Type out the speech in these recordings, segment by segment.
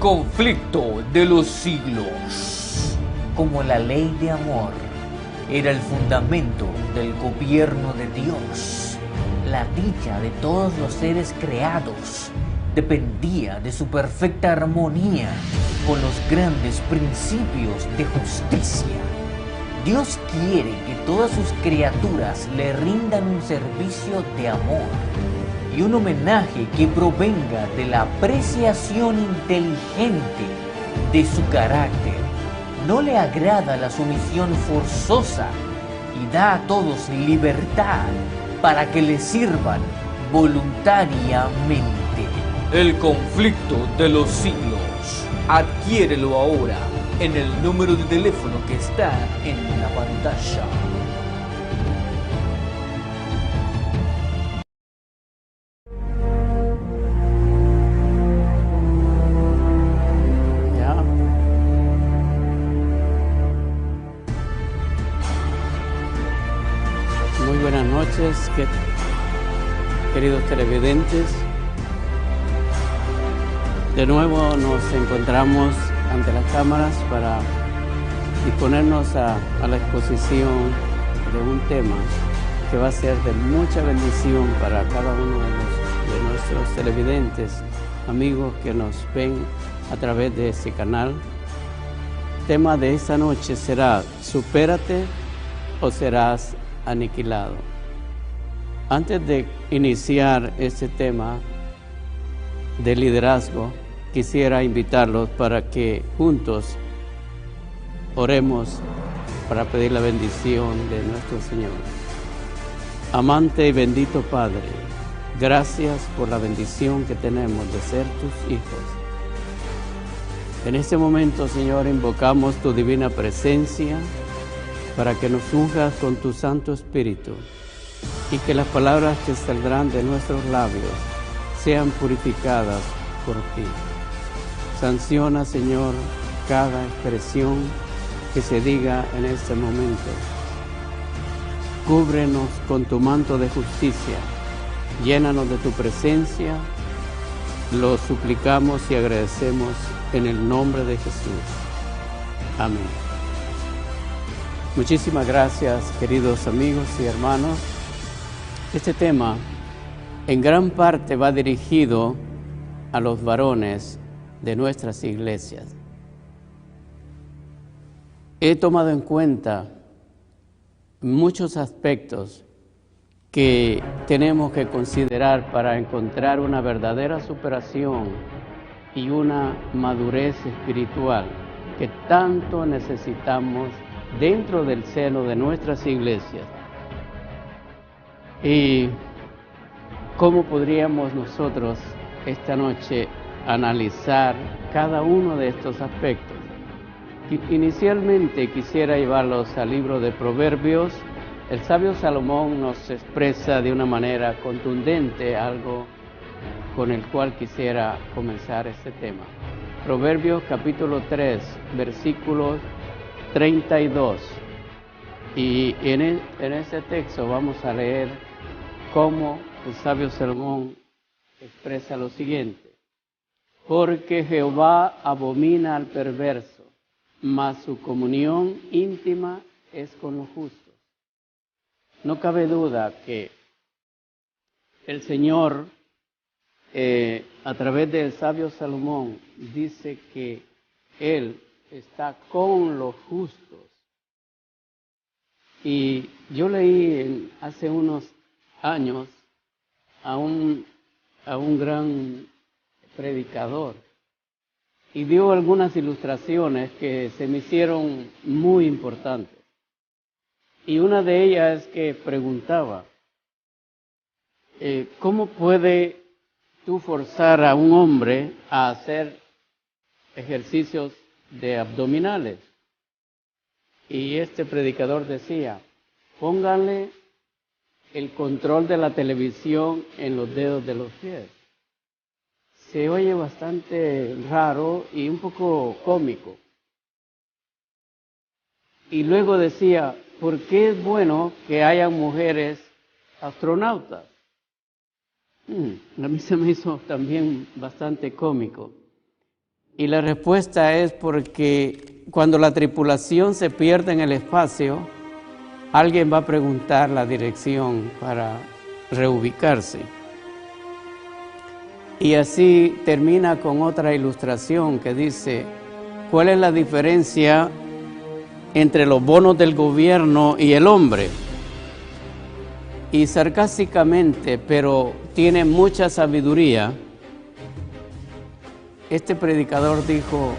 conflicto de los siglos. Como la ley de amor era el fundamento del gobierno de Dios, la dicha de todos los seres creados dependía de su perfecta armonía con los grandes principios de justicia. Dios quiere que todas sus criaturas le rindan un servicio de amor y un homenaje que provenga de la apreciación inteligente de su carácter. No le agrada la sumisión forzosa y da a todos libertad para que le sirvan voluntariamente. El conflicto de los siglos. Adquiérelo ahora en el número de teléfono que está en la pantalla. Muy buenas noches, queridos televidentes. De nuevo nos encontramos ante las cámaras para disponernos a la exposición de un tema que va a ser de mucha bendición para cada uno de nuestros televidentes, amigos que nos ven a través de este canal. El tema de esta noche será: ¿supérate o serás aniquilado? Antes de iniciar este tema de liderazgo, quisiera invitarlos para que juntos oremos para pedir la bendición de nuestro Señor. Amante y bendito Padre, gracias por la bendición que tenemos de ser tus hijos. En este momento, Señor, invocamos tu divina presencia para que nos unjas con tu Santo Espíritu y que las palabras que saldrán de nuestros labios sean purificadas por ti. Sanciona, Señor, cada expresión que se diga en este momento. Cúbrenos con tu manto de justicia, llénanos de tu presencia, lo suplicamos y agradecemos en el nombre de Jesús. Amén. Muchísimas gracias, queridos amigos y hermanos. Este tema en gran parte va dirigido a los varones de nuestras iglesias. He tomado en cuenta muchos aspectos que tenemos que considerar para encontrar una verdadera superación y una madurez espiritual que tanto necesitamos dentro del seno de nuestras iglesias. ¿Y cómo podríamos nosotros esta noche analizar cada uno de estos aspectos? Inicialmente quisiera llevarlos al libro de Proverbios. El sabio Salomón nos expresa de una manera contundente algo con el cual quisiera comenzar este tema. Proverbios capítulo 3, versículos 32. Y en ese texto vamos a leer cómo el sabio Salomón expresa lo siguiente: porque Jehová abomina al perverso, mas su comunión íntima es con los justos. No cabe duda que el Señor, a través del sabio Salomón, dice que Él está con los justos. Y yo leí hace unos años a un gran predicador y dio algunas ilustraciones que se me hicieron muy importantes. Y una de ellas es que preguntaba, ¿cómo puede tú forzar a un hombre a hacer ejercicios de abdominales? Y este predicador decía, pónganle el control de la televisión en los dedos de los pies. Se oye bastante raro y un poco cómico. Y luego decía, ¿por qué es bueno que haya mujeres astronautas? A mí se me hizo también bastante cómico. Y la respuesta es porque cuando la tripulación se pierde en el espacio, alguien va a preguntar la dirección para reubicarse. Y así termina con otra ilustración que dice, ¿cuál es la diferencia entre los bonos del gobierno y el hombre? Y sarcásticamente, pero tiene mucha sabiduría, este predicador dijo,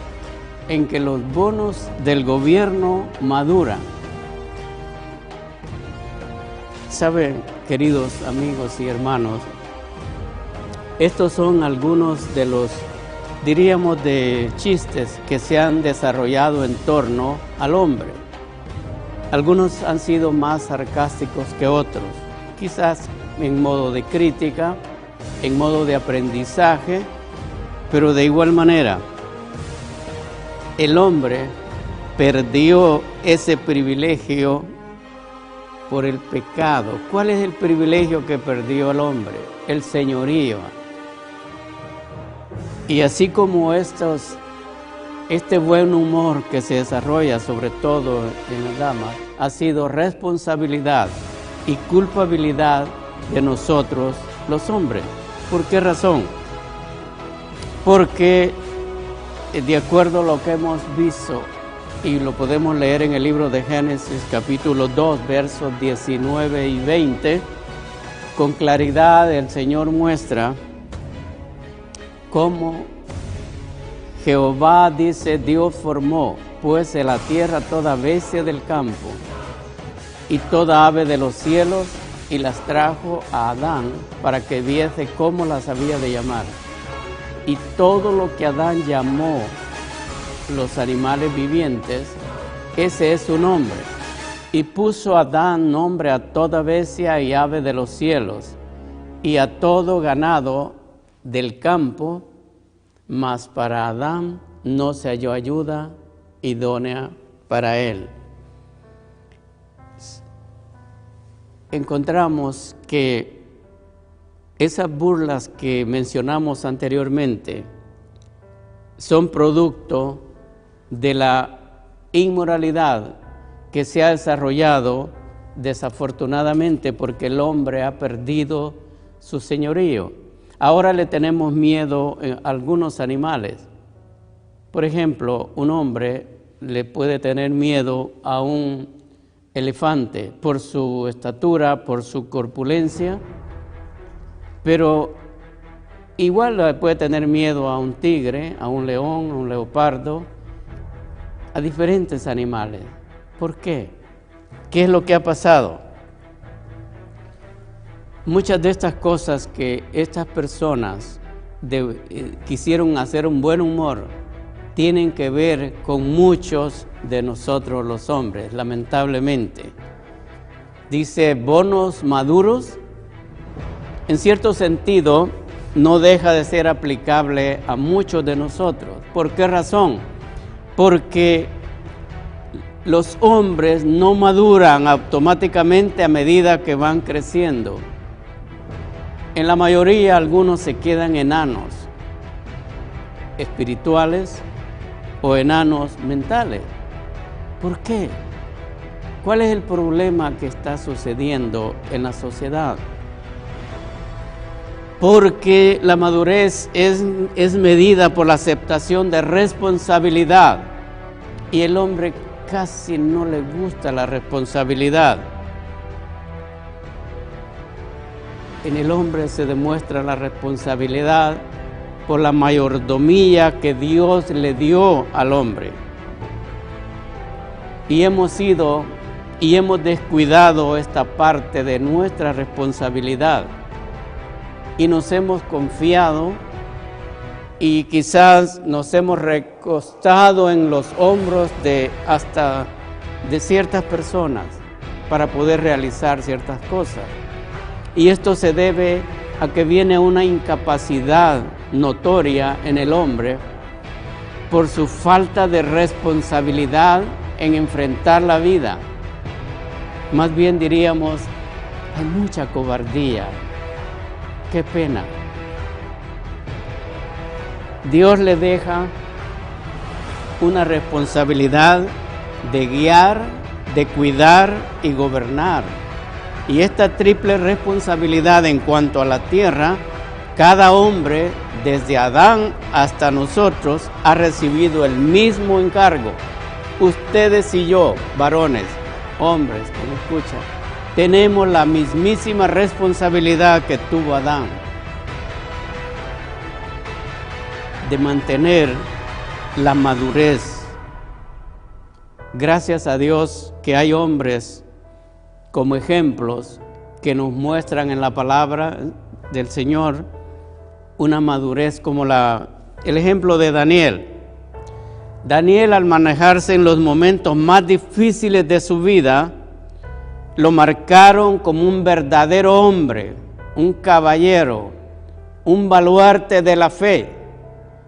en que los bonos del gobierno maduran. Saben, queridos amigos y hermanos, estos son algunos de los, diríamos, de chistes que se han desarrollado en torno al hombre. Algunos han sido más sarcásticos que otros, quizás en modo de crítica, en modo de aprendizaje, pero de igual manera, el hombre perdió ese privilegio por el pecado. ¿Cuál es el privilegio que perdió el hombre? El señorío. Y así como este buen humor que se desarrolla sobre todo en las damas, ha sido responsabilidad y culpabilidad de nosotros los hombres. ¿Por qué razón? Porque de acuerdo a lo que hemos visto, y lo podemos leer en el libro de Génesis capítulo 2, versos 19 y 20, con claridad el Señor muestra cómo Jehová, dice, Dios formó pues en la tierra toda bestia del campo y toda ave de los cielos, y las trajo a Adán para que viese cómo las había de llamar. Y todo lo que Adán llamó los animales vivientes, ese es su nombre. Y puso Adán nombre a toda bestia y ave de los cielos, y a todo ganado del campo, mas para Adán no se halló ayuda idónea para él. Encontramos que esas burlas que mencionamos anteriormente son producto de la inmoralidad que se ha desarrollado desafortunadamente porque el hombre ha perdido su señorío. Ahora le tenemos miedo a algunos animales. Por ejemplo, un hombre le puede tener miedo a un elefante por su estatura, por su corpulencia, pero igual le puede tener miedo a un tigre, a un león, a un leopardo, a diferentes animales. ¿Por qué? ¿Qué es lo que ha pasado? Muchas de estas cosas que estas personas quisieron hacer un buen humor tienen que ver con muchos de nosotros los hombres, lamentablemente. Dice, bonos maduros, en cierto sentido, no deja de ser aplicable a muchos de nosotros. ¿Por qué razón? Porque los hombres no maduran automáticamente a medida que van creciendo. En la mayoría, algunos se quedan enanos espirituales o enanos mentales. ¿Por qué? ¿Cuál es el problema que está sucediendo en la sociedad? Porque la madurez es medida por la aceptación de responsabilidad y el hombre casi no le gusta la responsabilidad. En el hombre se demuestra la responsabilidad por la mayordomía que Dios le dio al hombre. Y hemos descuidado esta parte de nuestra responsabilidad y nos hemos confiado y quizás nos hemos recostado en los hombros de ciertas personas para poder realizar ciertas cosas. Y esto se debe a que viene una incapacidad notoria en el hombre por su falta de responsabilidad en enfrentar la vida. Más bien diríamos, hay mucha cobardía. Qué pena. Dios le deja una responsabilidad de guiar, de cuidar y gobernar. Y esta triple responsabilidad en cuanto a la tierra, cada hombre, desde Adán hasta nosotros, ha recibido el mismo encargo. Ustedes y yo, varones, hombres que me escuchan, tenemos la mismísima responsabilidad que tuvo Adán de mantener la madurez. Gracias a Dios que hay hombres como ejemplos que nos muestran en la palabra del Señor una madurez como el ejemplo de Daniel. Daniel, al manejarse en los momentos más difíciles de su vida, lo marcaron como un verdadero hombre, un caballero, un baluarte de la fe,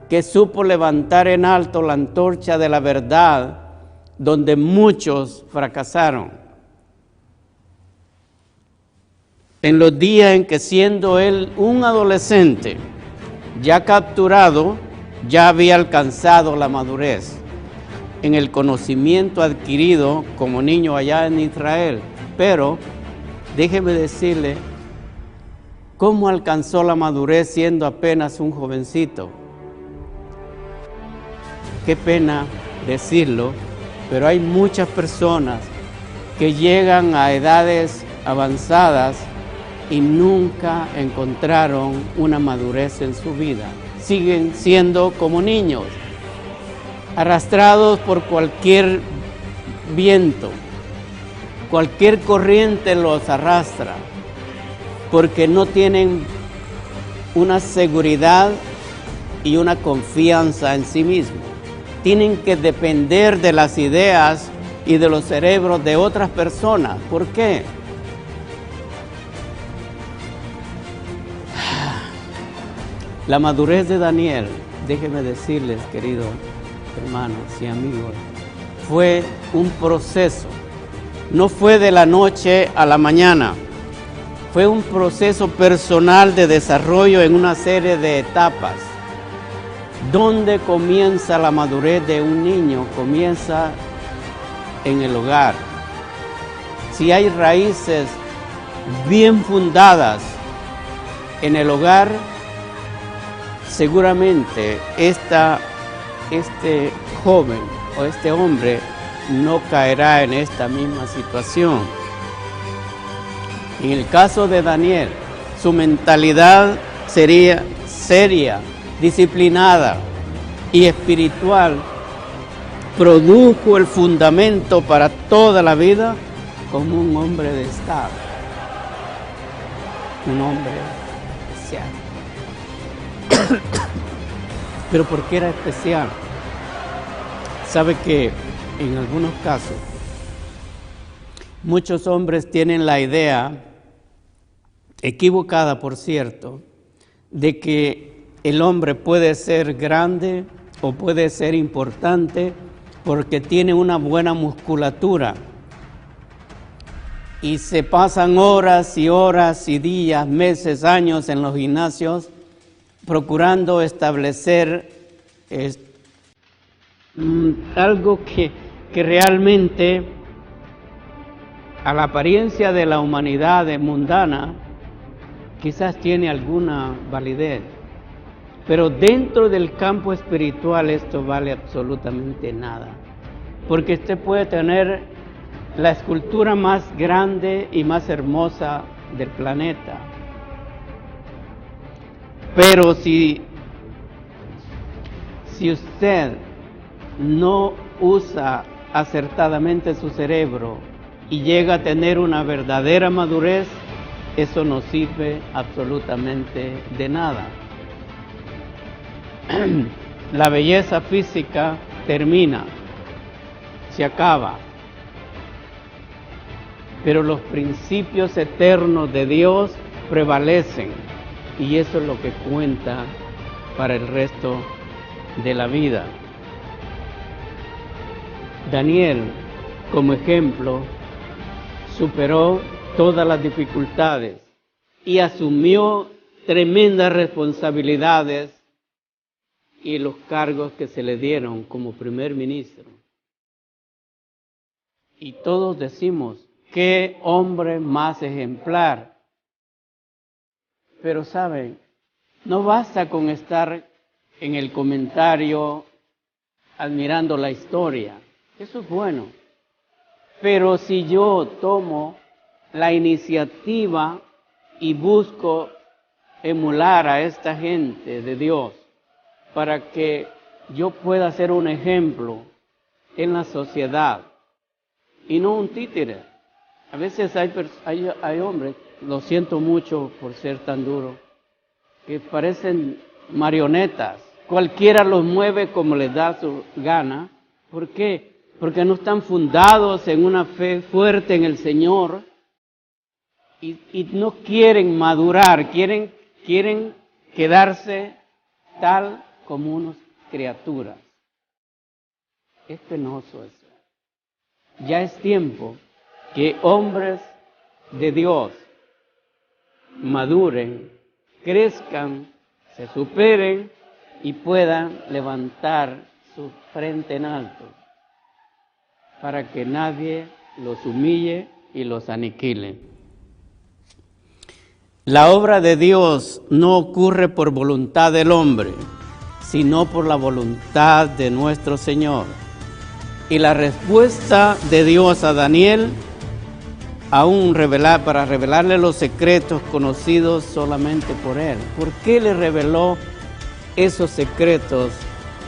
que supo levantar en alto la antorcha de la verdad, donde muchos fracasaron. En los días en que, siendo él un adolescente, ya capturado, ya había alcanzado la madurez en el conocimiento adquirido como niño allá en Israel. Pero déjeme decirle cómo alcanzó la madurez siendo apenas un jovencito. Qué pena decirlo, pero hay muchas personas que llegan a edades avanzadas y nunca encontraron una madurez en su vida. Siguen siendo como niños, arrastrados por cualquier viento, cualquier corriente los arrastra, porque no tienen una seguridad y una confianza en sí mismos. Tienen que depender de las ideas y de los cerebros de otras personas. ¿Por qué? La madurez de Daniel, déjenme decirles, queridos hermanos y amigos, fue un proceso. No fue de la noche a la mañana. Fue un proceso personal de desarrollo en una serie de etapas. ¿Dónde comienza la madurez de un niño? Comienza en el hogar. Si hay raíces bien fundadas en el hogar, seguramente este joven o este hombre no caerá en esta misma situación. En el caso de Daniel, su mentalidad sería seria, disciplinada y espiritual, produjo el fundamento para toda la vida como un hombre de estado, un hombre especial. ¿Pero por qué era especial? Sabe que en algunos casos muchos hombres tienen la idea, equivocada por cierto, de que el hombre puede ser grande o puede ser importante porque tiene una buena musculatura. Y se pasan horas y horas y días, meses, años en los gimnasios procurando establecer algo que realmente a la apariencia de la humanidad mundana quizás tiene alguna validez. Pero dentro del campo espiritual esto vale absolutamente nada. Porque usted puede tener la escultura más grande y más hermosa del planeta. Pero si usted no usa acertadamente su cerebro y llega a tener una verdadera madurez, eso no sirve absolutamente de nada. La belleza física termina, se acaba, pero los principios eternos de Dios prevalecen y eso es lo que cuenta para el resto de la vida. Daniel, como ejemplo, superó todas las dificultades y asumió tremendas responsabilidades y los cargos que se le dieron como primer ministro. Y todos decimos, qué hombre más ejemplar. Pero saben, no basta con estar en el comentario admirando la historia. Eso es bueno. Pero si yo tomo la iniciativa y busco emular a esta gente de Dios para que yo pueda ser un ejemplo en la sociedad y no un títere. A veces hay hombres, lo siento mucho por ser tan duro, que parecen marionetas. Cualquiera los mueve como les da su gana. ¿Por qué? Porque no están fundados en una fe fuerte en el Señor y no quieren madurar, quieren quedarse tal como unas criaturas. Es penoso eso. Ya es tiempo que hombres de Dios maduren, crezcan, se superen y puedan levantar su frente en alto para que nadie los humille y los aniquile. La obra de Dios no ocurre por voluntad del hombre, sino por la voluntad de nuestro Señor. Y la respuesta de Dios a Daniel, para revelarle los secretos conocidos solamente por él. ¿Por qué le reveló esos secretos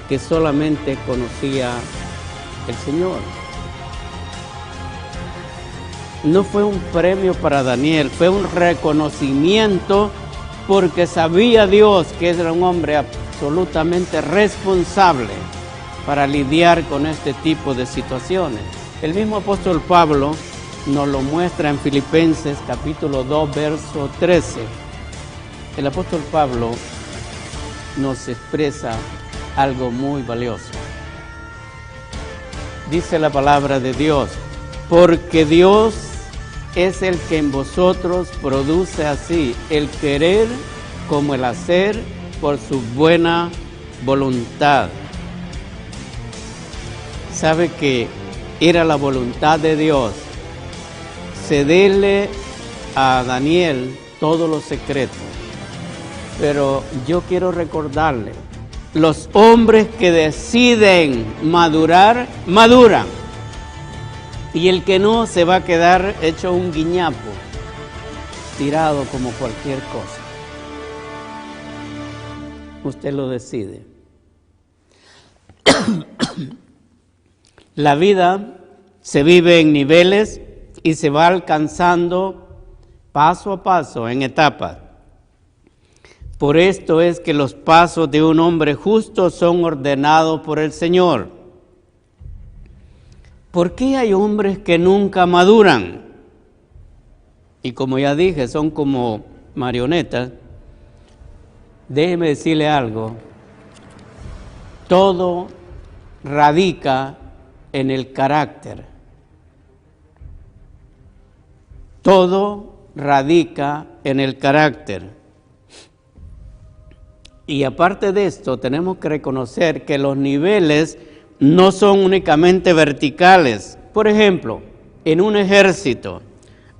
que solamente conocía el Señor? No fue un premio para Daniel, fue un reconocimiento porque sabía Dios que era un hombre absolutamente responsable para lidiar con este tipo de situaciones. El mismo apóstol Pablo nos lo muestra en Filipenses capítulo 2, verso 13. El apóstol Pablo nos expresa algo muy valioso. Dice la palabra de Dios, porque Dios es el que en vosotros produce así el querer como el hacer por su buena voluntad. Sabe que era la voluntad de Dios cederle a Daniel todos los secretos. Pero yo quiero recordarle, los hombres que deciden madurar, maduran. Y el que no se va a quedar hecho un guiñapo, tirado como cualquier cosa. Usted lo decide. La vida se vive en niveles y se va alcanzando paso a paso en etapas. Por esto es que los pasos de un hombre justo son ordenados por el Señor. ¿Por qué hay hombres que nunca maduran? Y como ya dije, son como marionetas. Déjeme decirle algo. Todo radica en el carácter. Todo radica en el carácter. Y aparte de esto, tenemos que reconocer que los niveles no son únicamente verticales. Por ejemplo, en un ejército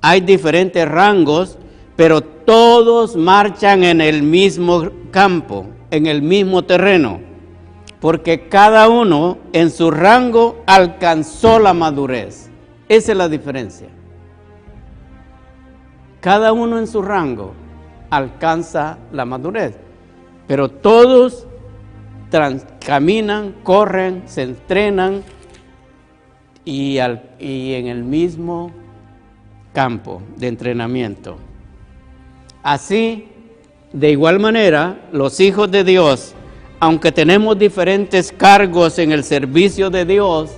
hay diferentes rangos, pero todos marchan en el mismo campo, en el mismo terreno, porque cada uno en su rango alcanzó la madurez. Esa es la diferencia. Cada uno en su rango alcanza la madurez, pero todos caminan, corren, se entrenan y en el mismo campo de entrenamiento. Así, de igual manera, los hijos de Dios, aunque tenemos diferentes cargos en el servicio de Dios,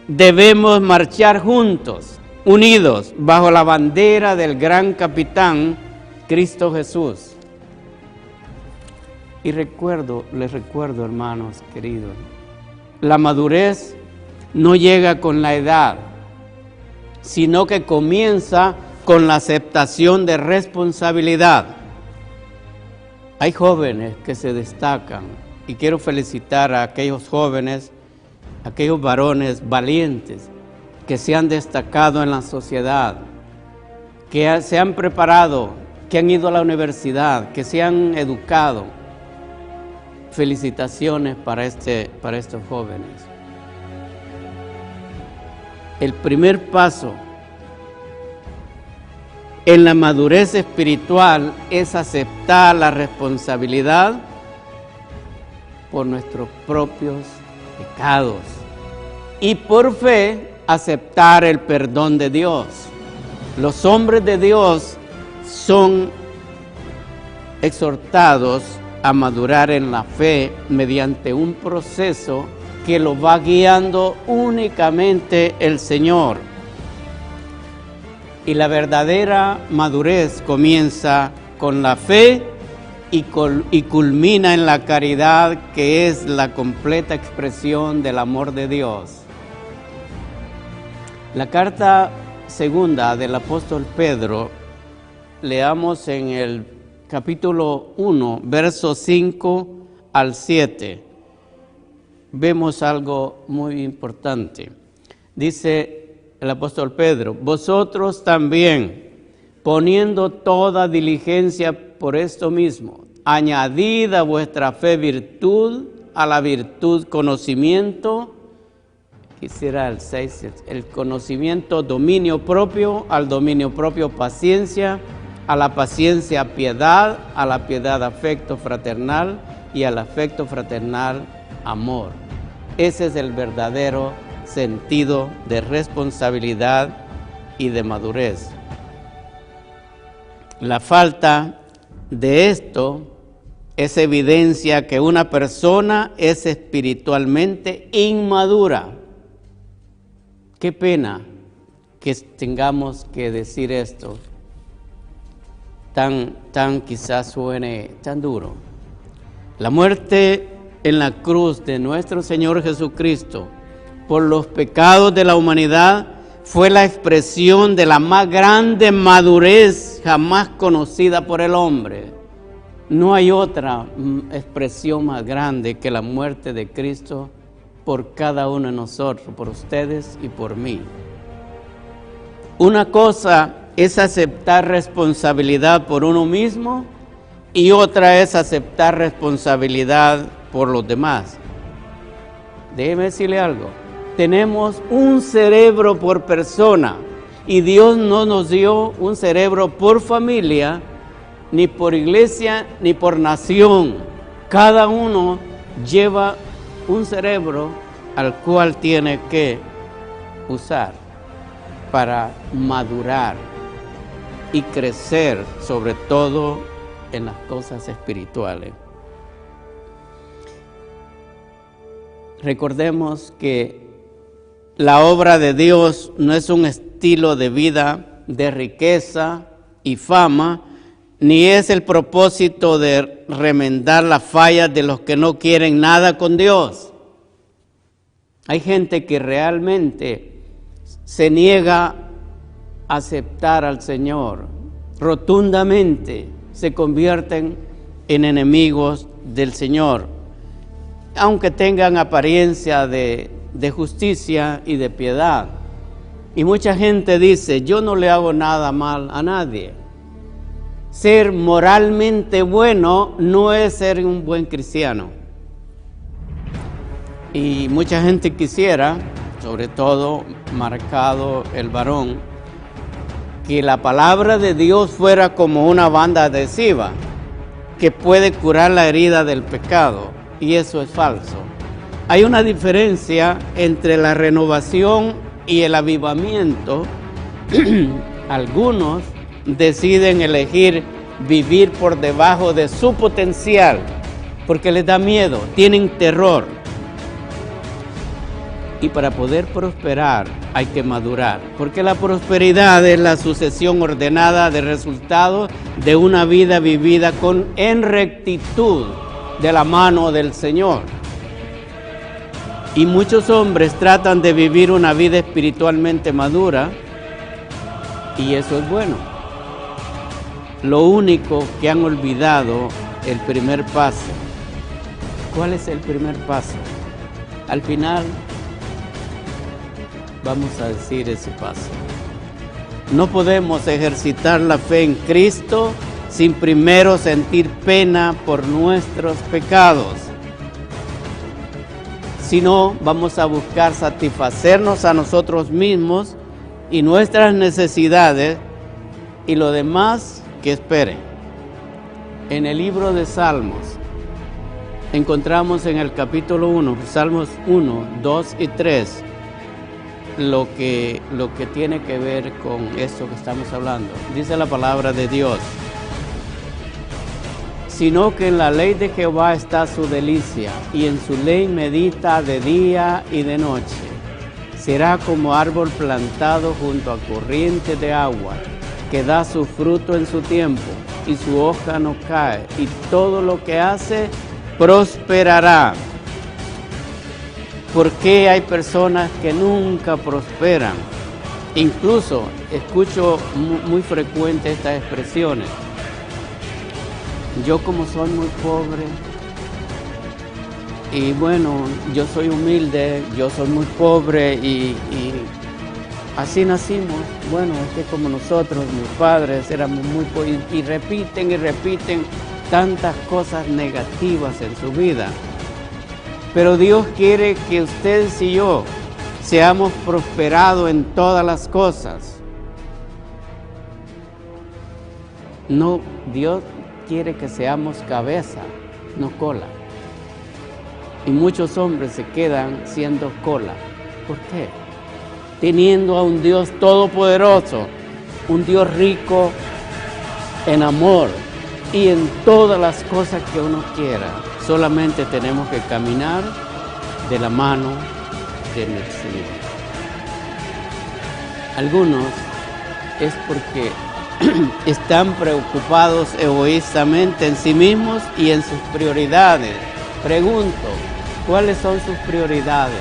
debemos marchar juntos, unidos, bajo la bandera del gran capitán, Cristo Jesús. Y les recuerdo, hermanos queridos, la madurez no llega con la edad, sino que comienza con la aceptación de responsabilidad. Hay jóvenes que se destacan y quiero felicitar a aquellos jóvenes, aquellos varones valientes que se han destacado en la sociedad, que se han preparado, que han ido a la universidad, que se han educado. Felicitaciones para estos jóvenes. El primer paso en la madurez espiritual es aceptar la responsabilidad por nuestros propios pecados y por fe aceptar el perdón de Dios. Los hombres de Dios son exhortados a madurar en la fe mediante un proceso que lo va guiando únicamente el Señor. Y la verdadera madurez comienza con la fe y culmina en la caridad, que es la completa expresión del amor de Dios. La carta segunda del apóstol Pedro, leamos en el capítulo 1, versos 5 al 7. Vemos algo muy importante. Dice el apóstol Pedro: vosotros también, poniendo toda diligencia por esto mismo, añadid a vuestra fe virtud, a la virtud conocimiento, quisiera el 6, el conocimiento dominio propio, al dominio propio paciencia, a la paciencia piedad, a la piedad afecto fraternal y al afecto fraternal amor. Ese es el verdadero sentido de responsabilidad y de madurez. La falta de esto es evidencia que una persona es espiritualmente inmadura. Qué pena que tengamos que decir esto, tan quizás suene tan duro. La muerte en la cruz de nuestro Señor Jesucristo por los pecados de la humanidad fue la expresión de la más grande madurez jamás conocida por el hombre. No hay otra expresión más grande que la muerte de Cristo por cada uno de nosotros, por ustedes y por mí. Una cosa es aceptar responsabilidad por uno mismo y otra es aceptar responsabilidad por los demás. Déjeme decirle algo. Tenemos un cerebro por persona y Dios no nos dio un cerebro por familia, ni por iglesia, ni por nación. Cada uno lleva un cerebro al cual tiene que usar para madurar y crecer, sobre todo en las cosas espirituales. Recordemos que la obra de Dios no es un estilo de vida de riqueza y fama, ni es el propósito de remendar las fallas de los que no quieren nada con Dios. Hay gente que realmente se niega a aceptar al Señor, rotundamente se convierten en enemigos del Señor, aunque tengan apariencia de justicia y de piedad. Y mucha gente dice: yo no le hago nada mal a nadie. Ser moralmente bueno no es ser un buen cristiano. Y mucha gente quisiera, sobre todo marcado el varón, que la palabra de Dios fuera como una banda adhesiva que puede curar la herida del pecado, y eso es falso. Hay una diferencia entre la renovación y el avivamiento. Algunos deciden elegir vivir por debajo de su potencial porque les da miedo, tienen terror. Y para poder prosperar hay que madurar, porque la prosperidad es la sucesión ordenada de resultados de una vida vivida en rectitud de la mano del Señor. Y muchos hombres tratan de vivir una vida espiritualmente madura, y eso es bueno. Lo único que han olvidado el primer paso. ¿Cuál es el primer paso? Al final vamos a decir ese paso. No podemos ejercitar la fe en Cristo sin primero sentir pena por nuestros pecados. Si no, vamos a buscar satisfacernos a nosotros mismos y nuestras necesidades, y lo demás que espere. En el libro de Salmos encontramos en el capítulo 1, Salmos 1, 2 y 3, lo que tiene que ver con esto que estamos hablando. Dice la palabra de Dios: sino que en la ley de Jehová está su delicia, y en su ley medita de día y de noche. Será como árbol plantado junto a corriente de agua, que da su fruto en su tiempo, y su hoja no cae, y todo lo que hace prosperará. ¿Por qué hay personas que nunca prosperan? Incluso escucho muy frecuente estas expresiones: yo como soy muy pobre, y bueno, yo soy humilde, yo soy muy pobre y así nacimos. Bueno, es que como nosotros, mis padres, éramos muy pobres, y repiten tantas cosas negativas en su vida. Pero Dios quiere que ustedes y yo seamos prosperados en todas las cosas. No, Dios quiere que seamos cabeza, no cola. Y muchos hombres se quedan siendo cola. ¿Por qué? Teniendo a un Dios todopoderoso, un Dios rico en amor y en todas las cosas que uno quiera. Solamente tenemos que caminar de la mano del Señor. Algunos es porque están preocupados egoístamente en sí mismos y en sus prioridades. Pregunto, ¿cuáles son sus prioridades?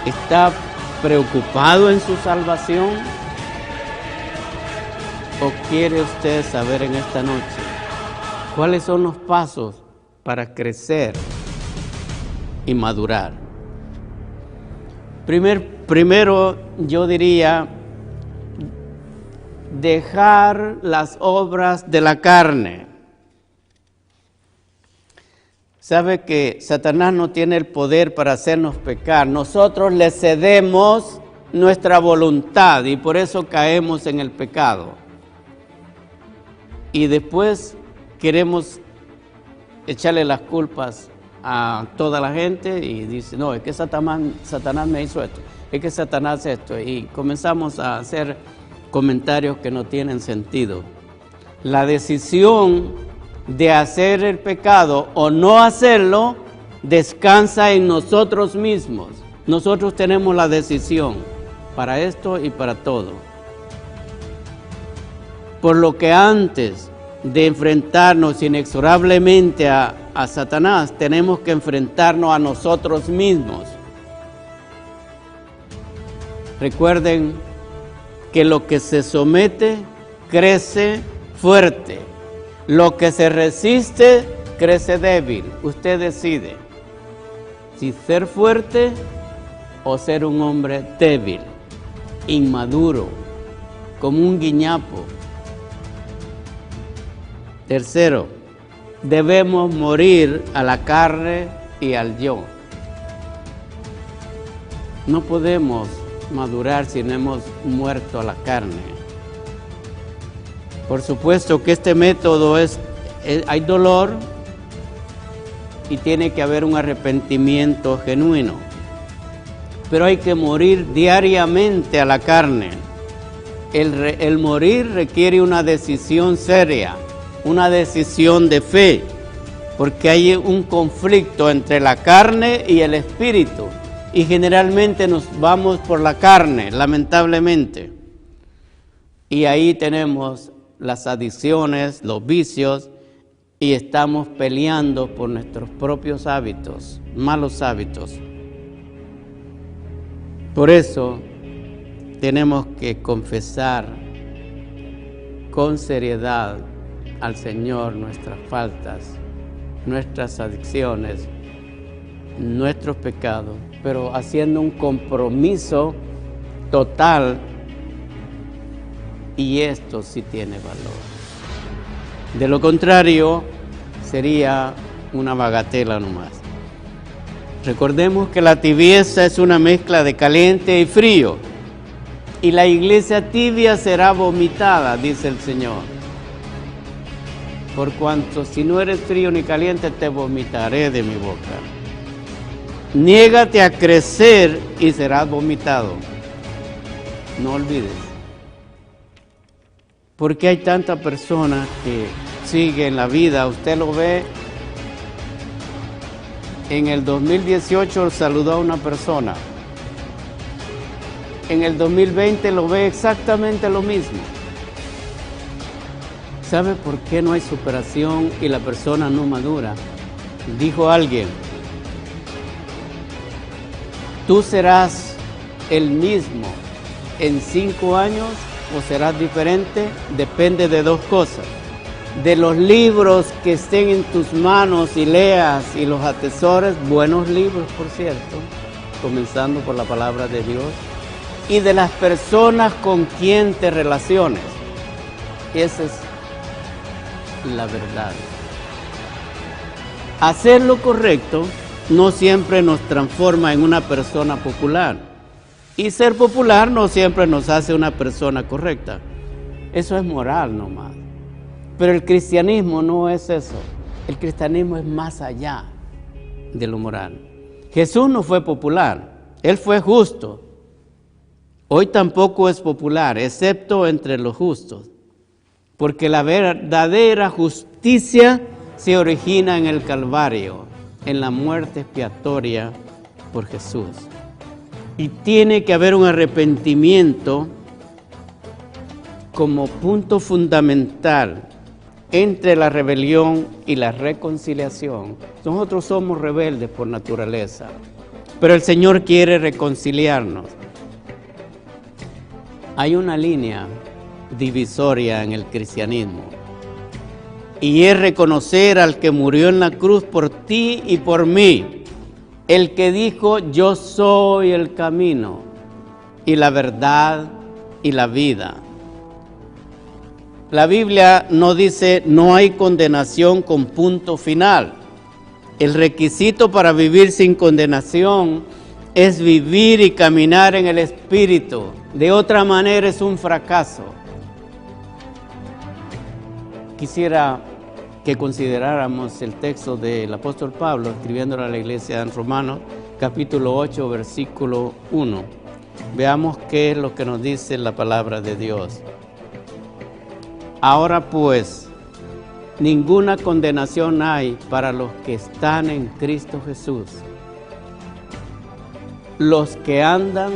¿Está preocupado en su salvación? ¿O quiere usted saber en esta noche cuáles son los pasos para crecer y madurar? Primero yo diría, dejar las obras de la carne. Sabe que Satanás no tiene el poder para hacernos pecar. Nosotros le cedemos nuestra voluntad y por eso caemos en el pecado. Y después queremos echarle las culpas a toda la gente y dice, no, es que Satanás me hizo esto, es que Satanás esto. Y comenzamos a hacer comentarios que no tienen sentido. La decisión de hacer el pecado o no hacerlo descansa en nosotros mismos. Nosotros tenemos la decisión para esto y para todo. Por lo que antes de enfrentarnos inexorablemente a Satanás, tenemos que enfrentarnos a nosotros mismos. Recuerden que lo que se somete crece fuerte. Lo que se resiste crece débil. Usted decide si ser fuerte o ser un hombre débil, inmaduro, como un guiñapo. Tercero, debemos morir a la carne y al yo. No podemos madurar si no hemos muerto a la carne. Por supuesto que este método hay dolor y tiene que haber un arrepentimiento genuino. Pero hay que morir diariamente a la carne. El morir requiere una decisión seria, una decisión de fe, porque hay un conflicto entre la carne y el espíritu. Y generalmente nos vamos por la carne, lamentablemente. Y ahí tenemos las adicciones, los vicios, y estamos peleando por nuestros propios hábitos, malos hábitos. Por eso tenemos que confesar con seriedad al Señor nuestras faltas nuestras adicciones, nuestros pecados, pero haciendo un compromiso total, y esto sí tiene valor. De lo contrario, sería una bagatela nomás. Recordemos que la tibieza es una mezcla de caliente y frío, y la iglesia tibia será vomitada, dice el Señor. Por cuanto si no eres frío ni caliente, te vomitaré de mi boca. Niégate a crecer y serás vomitado. No olvides. Porque hay tantas personas que siguen la vida. Usted lo ve. En el 2018 saludó a una persona. En el 2020 lo ve exactamente lo mismo. ¿Sabe por qué no hay superación y la persona no madura? Dijo alguien, tú serás el mismo en 5 años o serás diferente, depende de 2 cosas. De los libros que estén en tus manos y leas y los atesores, buenos libros por cierto, comenzando por la palabra de Dios, y de las personas con quien te relaciones. Esa es la verdad. Hacer lo correcto no siempre nos transforma en una persona popular, y ser popular no siempre nos hace una persona correcta. Eso es moral nomás. Pero el cristianismo no es eso. El cristianismo es más allá de lo moral. Jesús no fue popular, Él fue justo. Hoy tampoco es popular, excepto entre los justos. Porque la verdadera justicia se origina en el Calvario, en la muerte expiatoria por Jesús. Y tiene que haber un arrepentimiento como punto fundamental entre la rebelión y la reconciliación. Nosotros somos rebeldes por naturaleza, pero el Señor quiere reconciliarnos. Hay una línea divisoria en el cristianismo, y es reconocer al que murió en la cruz por ti y por mí, el que dijo, yo soy el camino y la verdad y la vida. La Biblia no dice no hay condenación con punto final. El requisito para vivir sin condenación es vivir y caminar en el Espíritu. De otra manera es un fracaso. Quisiera que consideráramos el texto del apóstol Pablo escribiéndolo a la iglesia en Romanos, capítulo 8, versículo 1. Veamos qué es lo que nos dice la palabra de Dios. Ahora pues, ninguna condenación hay para los que están en Cristo Jesús. Los que andan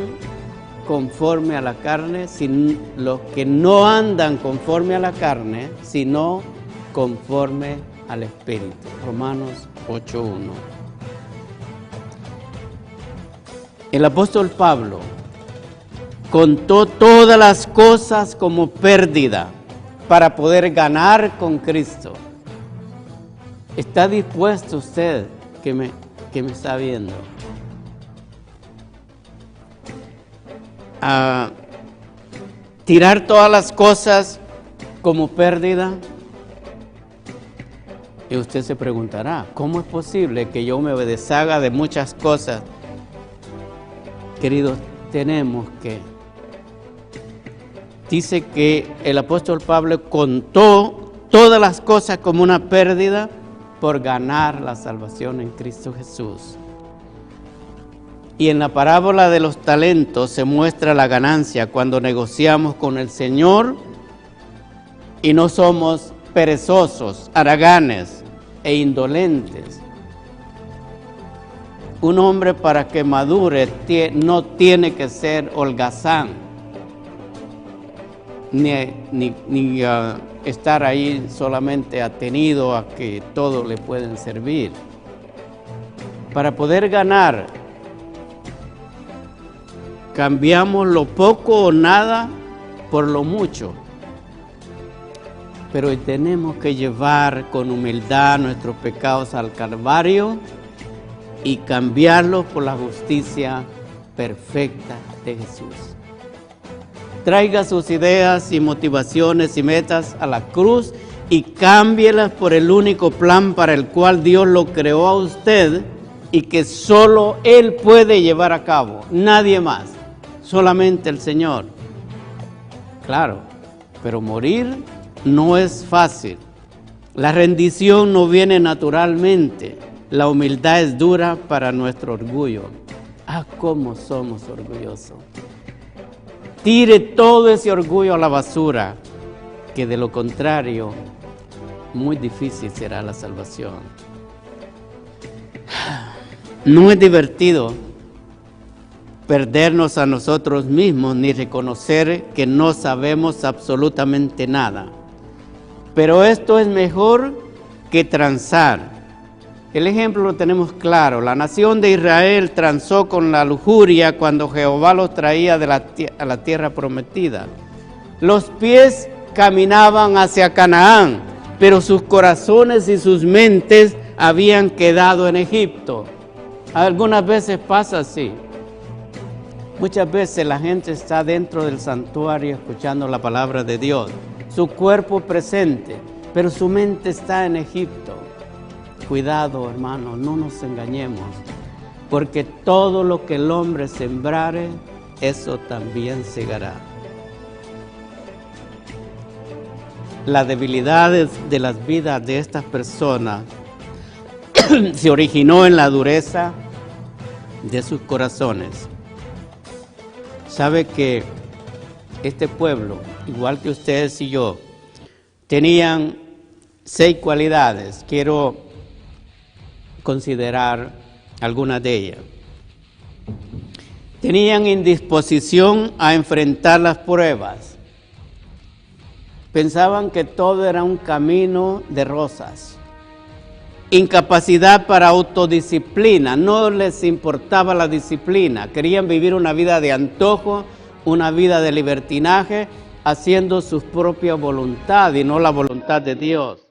conforme a la carne, los que no andan conforme a la carne, sino conforme al Espíritu. Romanos 8:1. El apóstol Pablo contó todas las cosas como pérdida para poder ganar con Cristo. ¿Está dispuesto usted que me está viendo a tirar todas las cosas como pérdida? Y usted se preguntará, ¿cómo es posible que yo me deshaga de muchas cosas? Queridos, tenemos que... Dice que el apóstol Pablo contó todas las cosas como una pérdida por ganar la salvación en Cristo Jesús. Y en la parábola de los talentos se muestra la ganancia cuando negociamos con el Señor y no somos perezosos, haraganes e indolentes. Un hombre para que madure no tiene que ser holgazán, ni estar ahí solamente atenido a que todo le pueden servir. Para poder ganar, cambiamos lo poco o nada por lo mucho. pero hoy tenemos que llevar con humildad nuestros pecados al Calvario y cambiarlos por la justicia perfecta de Jesús. Traiga sus ideas y motivaciones y metas a la cruz y cámbielas por el único plan para el cual Dios lo creó a usted y que solo Él puede llevar a cabo, nadie más, solamente el Señor. Claro, pero morir no es fácil. La rendición no viene naturalmente. La humildad es dura para nuestro orgullo. Ah, cómo somos orgullosos. Tire todo ese orgullo a la basura, que de lo contrario, muy difícil será la salvación. No es divertido perdernos a nosotros mismos ni reconocer que no sabemos absolutamente nada. Pero esto es mejor que transar. El ejemplo lo tenemos claro. La nación de Israel transó con la lujuria cuando Jehová los traía a la tierra prometida. Los pies caminaban hacia Canaán, pero sus corazones y sus mentes habían quedado en Egipto. Algunas veces pasa así. Muchas veces la gente está dentro del santuario escuchando la palabra de Dios, su cuerpo presente, pero su mente está en Egipto. Cuidado, hermanos, no nos engañemos, porque todo lo que el hombre sembrare, eso también segará. Las debilidades de las vidas de estas personas se originó en la dureza de sus corazones. Sabe que este pueblo, igual que ustedes y yo, tenían 6 cualidades. Quiero considerar algunas de ellas. Tenían indisposición a enfrentar las pruebas. Pensaban que todo era un camino de rosas. Incapacidad para autodisciplina, no les importaba la disciplina. Querían vivir una vida de antojo, una vida de libertinaje, haciendo su propia voluntad y no la voluntad de Dios.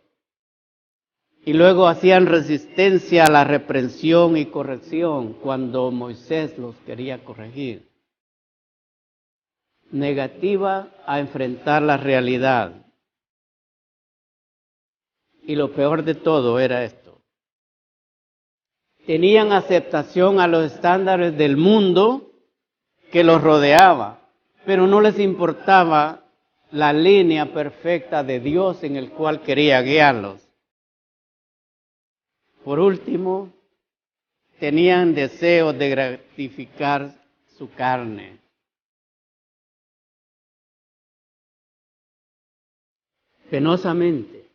Y luego hacían resistencia a la reprensión y corrección cuando Moisés los quería corregir. Negativa a enfrentar la realidad. Y lo peor de todo era esto. Tenían aceptación a los estándares del mundo que los rodeaba, pero no les importaba la línea perfecta de Dios en el cual quería guiarlos. Por último, tenían deseo de gratificar su carne. Penosamente.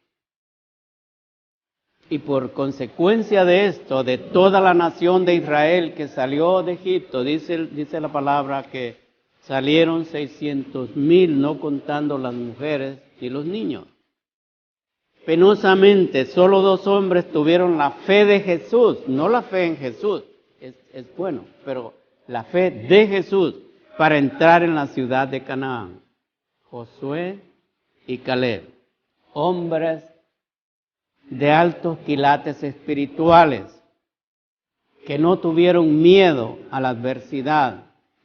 Y por consecuencia de esto, de toda la nación de Israel que salió de Egipto, dice la palabra que salieron 600,000, no contando las mujeres y los niños. Penosamente, solo 2 hombres tuvieron la fe de Jesús, no la fe en Jesús, es bueno, pero la fe de Jesús para entrar en la ciudad de Canaán. Josué y Caleb, hombres de altos quilates espirituales, que no tuvieron miedo a la adversidad,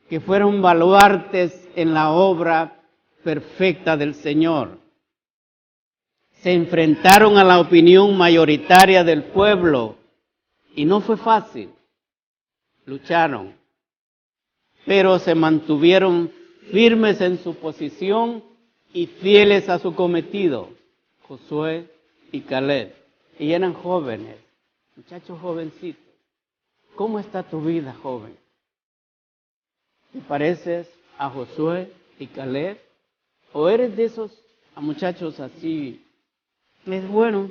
que fueron baluartes en la obra perfecta del Señor. Se enfrentaron a la opinión mayoritaria del pueblo y no fue fácil. Lucharon, pero se mantuvieron firmes en su posición y fieles a su cometido. Josué y Caleb, y eran jóvenes, muchachos jovencitos. ¿Cómo está tu vida, joven? ¿Te pareces a Josué y Caleb? ¿O eres de esos muchachos así? Es bueno,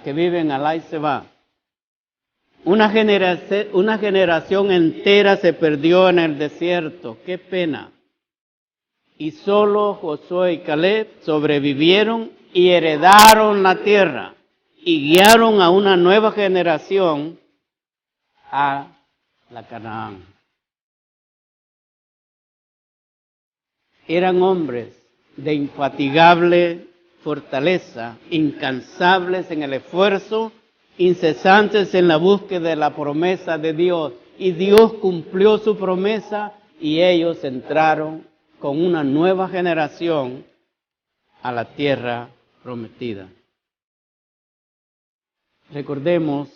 que viven alá y se va. Una generación entera se perdió en el desierto. ¡Qué pena! Y solo Josué y Caleb sobrevivieron y heredaron la tierra y guiaron a una nueva generación a la Canaán. Eran hombres de infatigable fortaleza, incansables en el esfuerzo, incesantes en la búsqueda de la promesa de Dios. Y Dios cumplió su promesa y ellos entraron con una nueva generación a la tierra prometida. Recordemos,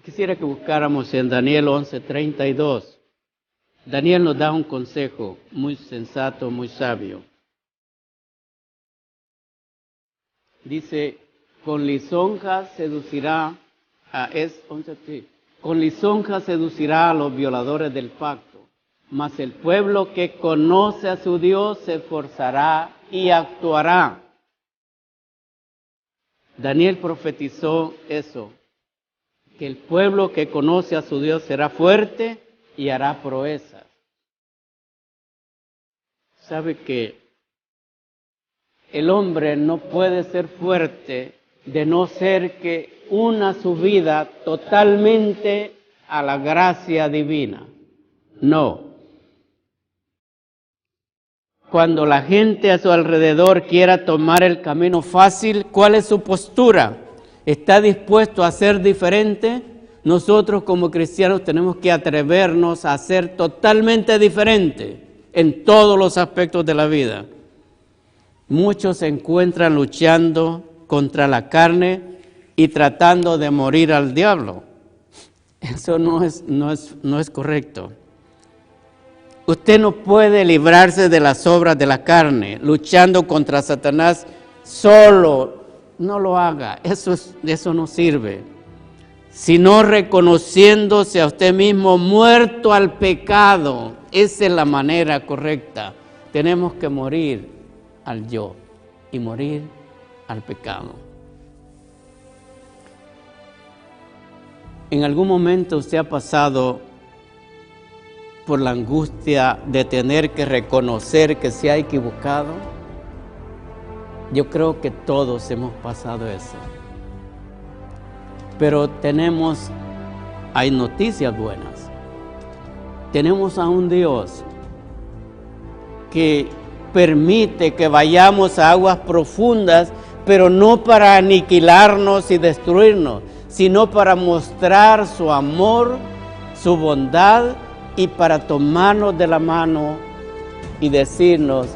quisiera que buscáramos en Daniel 11:32. Daniel nos da un consejo muy sensato, muy sabio. Dice, con lisonja seducirá con lisonja seducirá a los violadores del pacto, mas el pueblo que conoce a su Dios se esforzará y actuará. Daniel profetizó eso, que el pueblo que conoce a su Dios será fuerte y hará proezas. ¿Sabe que el hombre no puede ser fuerte de no ser que una su vida totalmente a la gracia divina? No. Cuando la gente a su alrededor quiera tomar el camino fácil, ¿cuál es su postura? ¿Está dispuesto a ser diferente? Nosotros como cristianos tenemos que atrevernos a ser totalmente diferentes en todos los aspectos de la vida. Muchos se encuentran luchando contra la carne y tratando de morir al diablo. Eso no es correcto. Usted no puede librarse de las obras de la carne, luchando contra Satanás solo. No lo haga, eso no sirve. Sino reconociéndose a usted mismo muerto al pecado. Esa es la manera correcta. Tenemos que morir al yo y morir al pecado. ¿En algún momento usted ha pasado por la angustia de tener que reconocer que se ha equivocado? Yo creo que todos hemos pasado eso. Pero hay noticias buenas. Tenemos a un Dios que permite que vayamos a aguas profundas, pero no para aniquilarnos y destruirnos, sino para mostrar su amor, su bondad y para tomarnos de la mano y decirnos,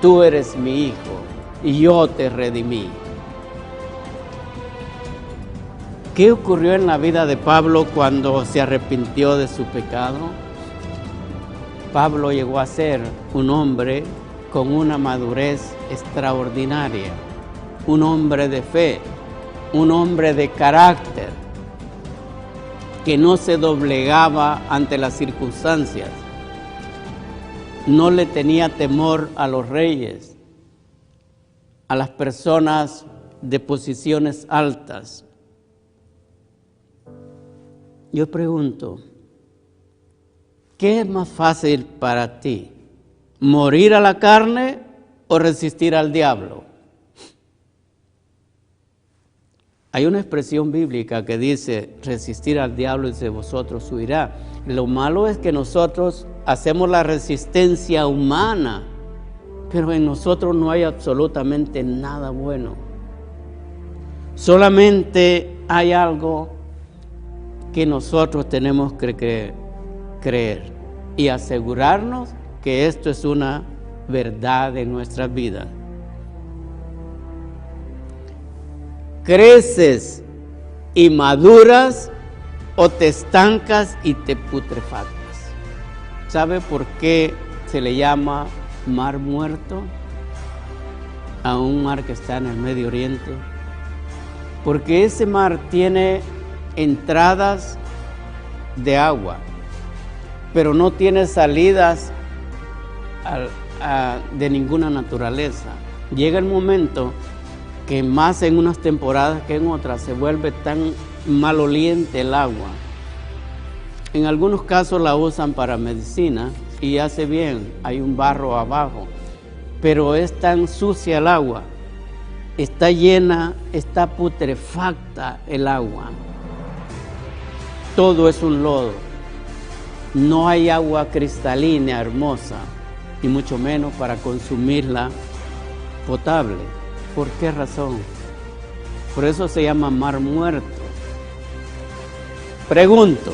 tú eres mi hijo y yo te redimí. ¿Qué ocurrió en la vida de Pablo cuando se arrepintió de su pecado? Pablo llegó a ser un hombre con una madurez extraordinaria, un hombre de fe, un hombre de carácter, que no se doblegaba ante las circunstancias, no le tenía temor a los reyes, a las personas de posiciones altas. Yo pregunto, ¿qué es más fácil para ti? ¿Morir a la carne o resistir al diablo? Hay una expresión bíblica que dice, resistir al diablo y de vosotros huirá. Lo malo es que nosotros hacemos la resistencia humana, pero en nosotros no hay absolutamente nada bueno. Solamente hay algo que nosotros tenemos que creer y asegurarnos que esto es una verdad en nuestras vidas. ¿Creces y maduras o te estancas y te putrefactas? ¿Sabe por qué se le llama mar muerto a un mar que está en el Medio Oriente? Porque ese mar tiene entradas de agua, pero no tiene salidas de ninguna naturaleza. Llega el momento que más en unas temporadas que en otras se vuelve tan maloliente el agua. En algunos casos la usan para medicina y hace bien, hay un barro abajo, pero es tan sucia el agua, está llena, está putrefacta el agua. Todo es un lodo, no hay agua cristalina, hermosa. y mucho menos para consumirla potable. ¿Por qué razón? Por eso se llama mar muerto. Pregunto,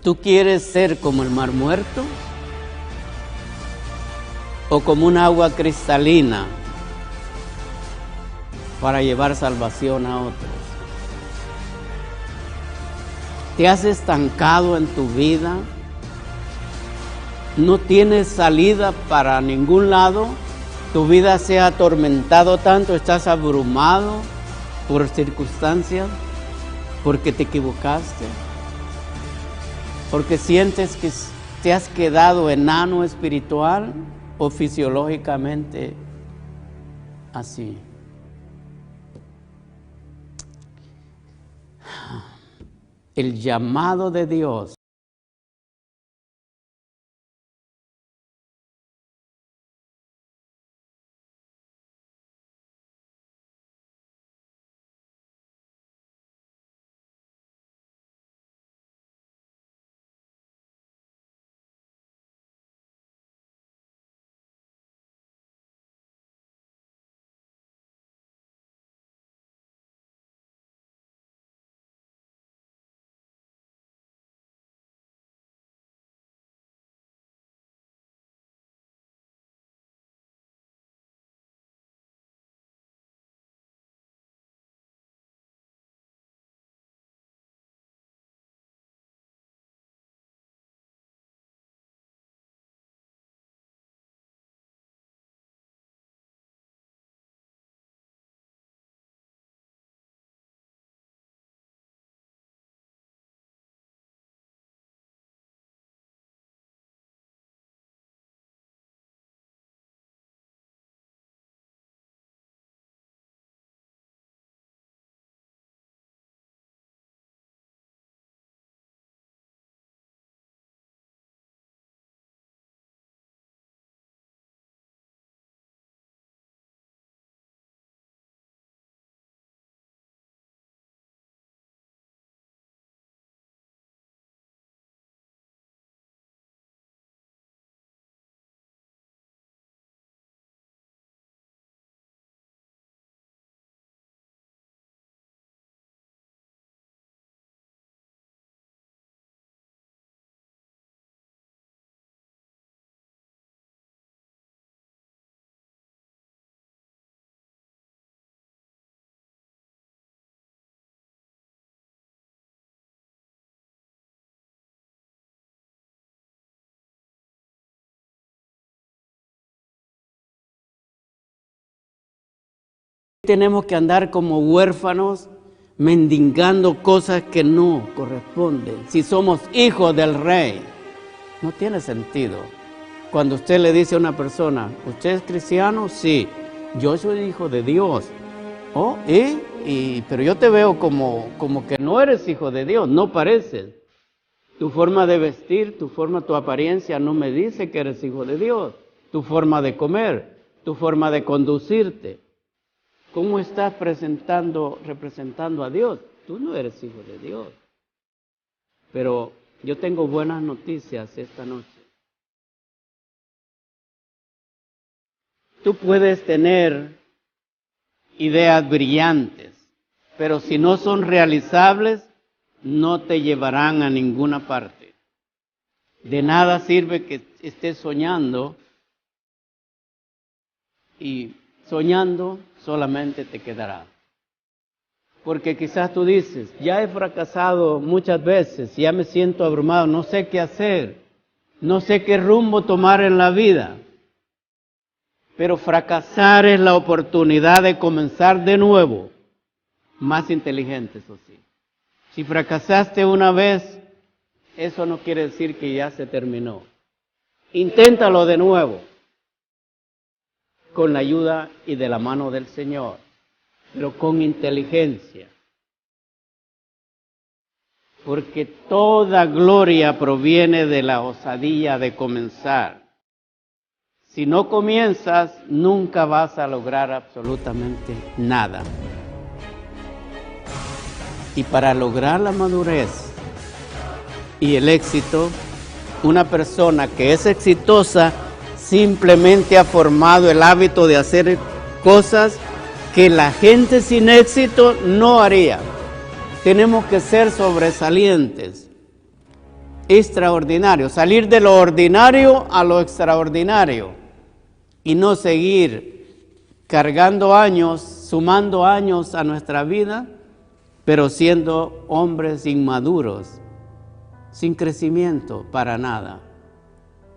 ¿tú quieres ser como el mar muerto? ¿O como un agua cristalina para llevar salvación a otros? ¿Te has estancado en tu vida? ¿No tienes salida para ningún lado? ¿Tu vida se ha atormentado tanto? ¿Estás abrumado por circunstancias? ¿Porque te equivocaste? ¿Porque sientes que te has quedado enano espiritual o fisiológicamente así? El llamado de Dios tenemos que andar como huérfanos mendigando cosas que no corresponden. Si somos hijos del Rey, no tiene sentido. Cuando usted le dice a una persona, ¿usted es cristiano? Sí, yo soy hijo de Dios. Oh, pero yo te veo como que no eres hijo de Dios, no pareces. Tu forma de vestir, tu apariencia no me dice que eres hijo de Dios. Tu forma de comer, tu forma de conducirte. ¿Cómo estás representando a Dios? Tú no eres hijo de Dios. Pero yo tengo buenas noticias esta noche. Tú puedes tener ideas brillantes, pero si no son realizables, no te llevarán a ninguna parte. De nada sirve que estés soñando y soñando solamente te quedará. Porque quizás tú dices, ya he fracasado muchas veces, ya me siento abrumado, no sé qué hacer, no sé qué rumbo tomar en la vida. Pero fracasar es la oportunidad de comenzar de nuevo, más inteligente, eso sí. Si fracasaste una vez, eso no quiere decir que ya se terminó. Inténtalo de nuevo, con la ayuda y de la mano del Señor, pero con inteligencia. Porque toda gloria proviene de la osadía de comenzar. Si no comienzas, nunca vas a lograr absolutamente nada. Y para lograr la madurez y el éxito, una persona que es exitosa simplemente ha formado el hábito de hacer cosas que la gente sin éxito no haría. Tenemos que ser sobresalientes, extraordinarios, salir de lo ordinario a lo extraordinario y no seguir cargando años, sumando años a nuestra vida, pero siendo hombres inmaduros, sin crecimiento para nada.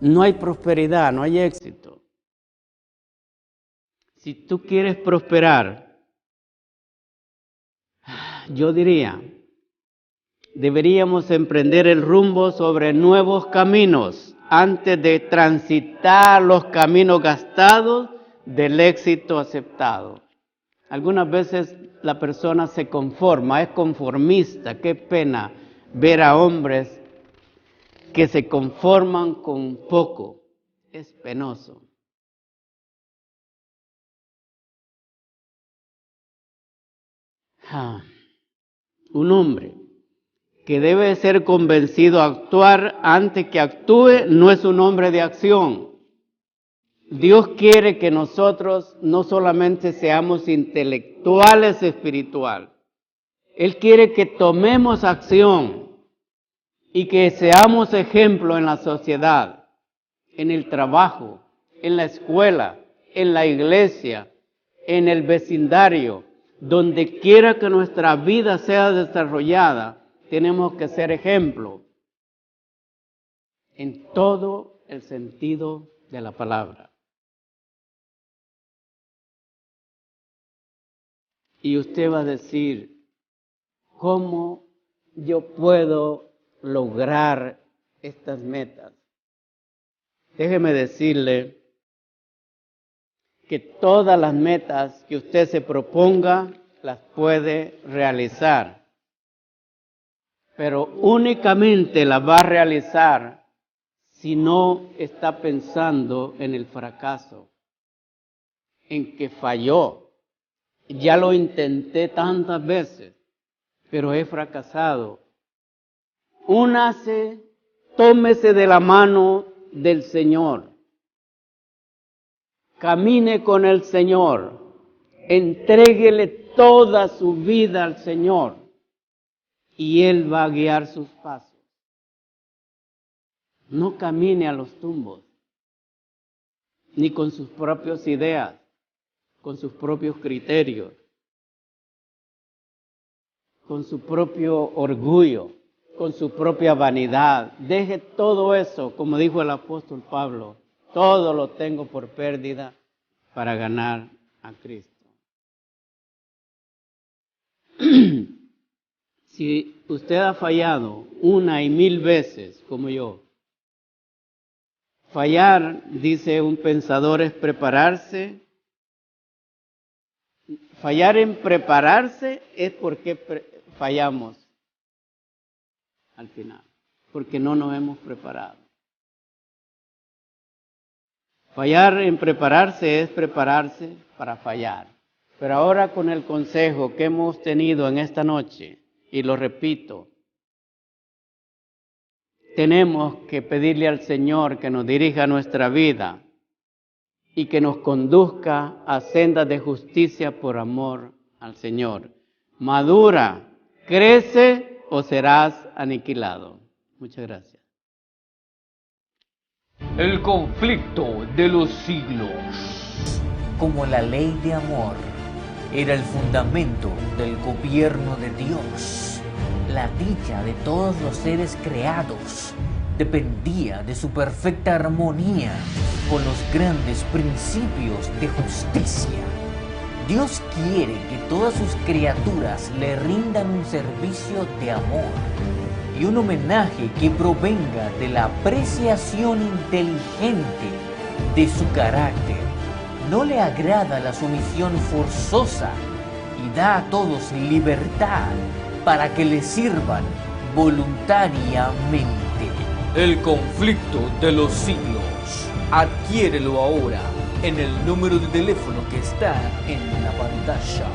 No hay prosperidad, no hay éxito. Si tú quieres prosperar, yo diría, deberíamos emprender el rumbo sobre nuevos caminos antes de transitar los caminos gastados del éxito aceptado. Algunas veces la persona se conforma, es conformista. Qué pena ver a hombres que se conforman con poco. Es penoso. Un hombre que debe ser convencido a actuar antes que actúe no es un hombre de acción. Dios quiere que nosotros no solamente seamos intelectuales espirituales. Él quiere que tomemos acción y que seamos ejemplo en la sociedad, en el trabajo, en la escuela, en la iglesia, en el vecindario. Donde quiera que nuestra vida sea desarrollada, tenemos que ser ejemplo en todo el sentido de la palabra. Y usted va a decir, ¿cómo yo puedo lograr estas metas? Déjeme decirle que todas las metas que usted se proponga las puede realizar, pero únicamente las va a realizar si no está pensando en el fracaso, en que falló. Ya lo intenté tantas veces, pero he fracasado. Únase, tómese de la mano del Señor. Camine con el Señor, entréguele toda su vida al Señor y Él va a guiar sus pasos. No camine a los tumbos, ni con sus propias ideas, con sus propios criterios, con su propio orgullo, con su propia vanidad. Deje todo eso, como dijo el apóstol Pablo. Todo lo tengo por pérdida para ganar a Cristo. Si usted ha fallado 1 y 1000 veces, como yo, fallar, dice un pensador, es prepararse. Fallar en prepararse es porque fallamos al final, porque no nos hemos preparado. Fallar en prepararse es prepararse para fallar. Pero ahora con el consejo que hemos tenido en esta noche, y lo repito, tenemos que pedirle al Señor que nos dirija nuestra vida y que nos conduzca a sendas de justicia por amor al Señor. Madura, crece o serás aniquilado. Muchas gracias. El conflicto de los siglos. Como la ley de amor era el fundamento del gobierno de Dios, la dicha de todos los seres creados dependía de su perfecta armonía con los grandes principios de justicia. Dios quiere que todas sus criaturas le rindan un servicio de amor y un homenaje que provenga de la apreciación inteligente de su carácter. No le agrada la sumisión forzosa y da a todos libertad para que le sirvan voluntariamente. El conflicto de los siglos. Adquiérelo ahora en el número de teléfono que está en la pantalla.